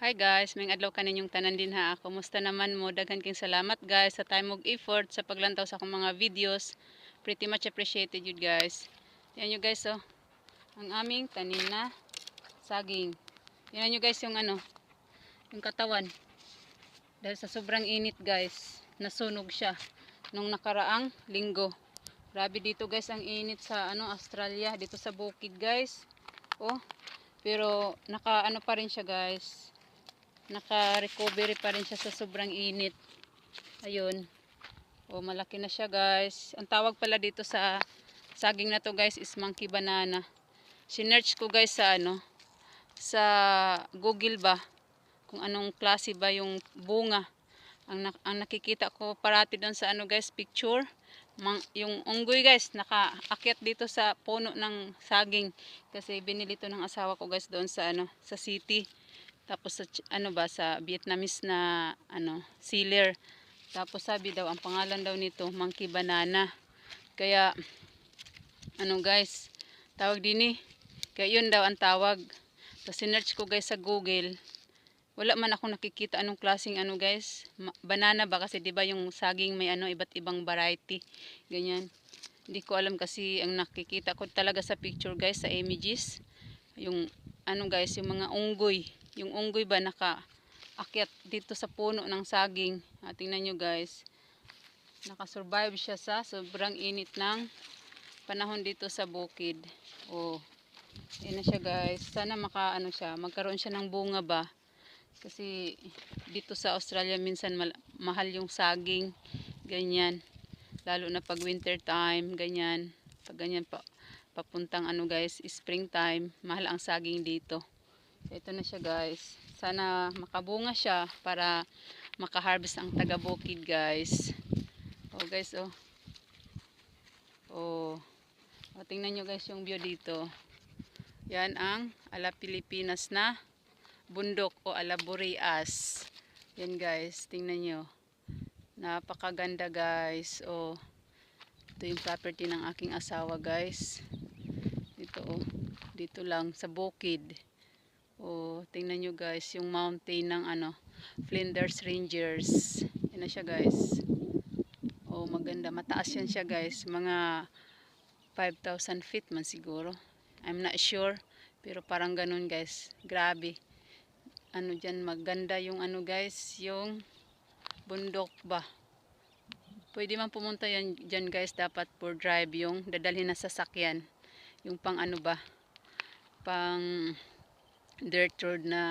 Hi guys, may adlaw kaninyong tanan din ha. Kumusta naman mo? Daghan king salamat guys sa time og effort sa paglantaw sa akong mga videos. Pretty much appreciated you guys. Yan nyo guys oh. Ang aming tanim na saging. Yan nyo guys yung yung katawan. Dahil sa sobrang init guys, nasunog siya nung nakaraang linggo. Grabe dito guys ang init sa Australia, dito sa bukid guys. Oh, pero naka pa rin siya guys. Naka-recovery pa rin siya sa sobrang init. Ayun. O, malaki na siya guys. Ang tawag pala dito sa saging na to guys is monkey banana. Sinearch ko guys sa sa Google ba kung anong klase ba yung bunga. Ang nakikita ko parati doon sa guys, picture. Yung unggoy guys, nakaakyat dito sa puno ng saging. Kasi binili to ng asawa ko guys doon sa sa city. Tapos sa sa Vietnamese na sealer. Tapos sabi daw ang pangalan daw nito monkey banana. Kaya guys, tawag din kaya yun daw ang tawag. Tapos sinearch ko guys sa Google. Wala man ako nakikita anong klaseng guys. Banana ba kasi 'di ba yung saging may iba't ibang variety. Ganyan. Hindi ko alam kasi ang nakikita ko talaga sa picture guys, sa images. Yung guys, yung mga unggoy. Yung unggoy ba nakaakyat dito sa puno ng saging. Tingnan nyo guys. Nakasurvive siya sa sobrang init ng panahon dito sa bukid. Oh, yan na siya guys. Sana siya, magkaroon siya ng bunga ba. Kasi dito sa Australia minsan mahal yung saging. Ganyan. Lalo na pag winter time, ganyan. Pag ganyan papuntang guys, springtime, mahal ang saging dito. So, ito na siya guys. Sana makabunga siya para makaharvest ang taga-bukid guys. Oh guys oh. Oh. Oh, tingnan nyo guys yung view dito. Yan ang ala Pilipinas na bundok o ala Boreas. Yan guys, tingnan nyo. Napakaganda guys. Oh. Ito yung property ng aking asawa guys. Dito oh. Dito lang sa bukid. Oh, tingnan nyo guys yung mountain ng Flinders Rangers. Yan na siya guys. Oh, maganda. Mataas yan siya guys. Mga 5,000 feet man siguro. I'm not sure. Pero parang ganun guys. Grabe. Dyan maganda yung guys. Yung bundok ba. Pwede man pumunta yan dyan guys. Dapat for drive yung dadalhin na sasakyan. Yung pang ba. Pang dirt road na